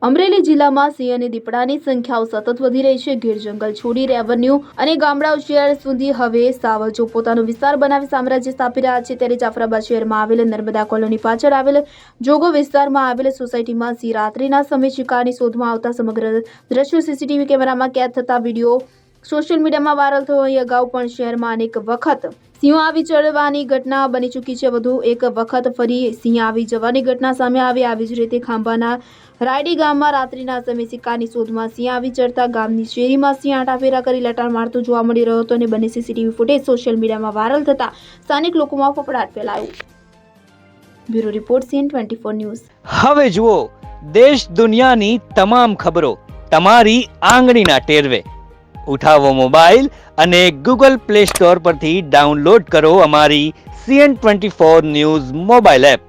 અમરેલી જિલ્લામાં સિંહ અને દીપડાની સંખ્યાઓ સતત વધી રહી છે. ગીર જંગલ છોડી રેવન્યુ અને ગામડાઓ શહેર સુધી હવે સાવજો પોતાનો વિસ્તાર બનાવી સામ્રાજ્ય સ્થાપી રહ્યા છે. ત્યારે જાફરાબાદ શહેરમાં આવેલ નર્મદા કોલોની પાછળ આવેલ જોગો વિસ્તારમાં આવેલ સોસાયટીમાં સિંહ રાત્રિના સમયે શિકારની શોધમાં આવતા સમગ્ર દ્રશ્યો સીસીટીવી કેમેરામાં કેદ થતા વિડીયો સોશિયલ મીડિયામાં વાયરલ થયો. અહીં અગાઉ પણ શહેરમાં અનેક વખત સિંહો આવી ચડવાની ઘટના બની ચૂકી છે. વધુ એક વખત ફરી સિંહ આવી જવાની ઘટના સામે આવી. આવી જ રીતે ખાંભાના રાયડી ગામમાં રાત્રિના સમયે શિકારની શોધમાં સિંહ આવી ચડતા ગામની શેરીમાં સિંહ આંટાફેરા કરી લટાર મારતો જોવા મળી રહ્યો હતો અને બંને સીસીટીવી ફૂટેજ સોશિયલ મીડિયામાં વાયરલ થતા સ્થાનિક લોકોમાં ફફડાટ ફેલાયો. Bureau report CN24 news. હવે જુઓ દેશ દુનિયાની તમામ ખબરો તમારી આંગળીના ટેરવે. ઉઠાવો મોબાઈલ અને Google Play Store પરથી ડાઉનલોડ કરો અમારી CN24 ન્યૂઝ મોબાઈલ એપ.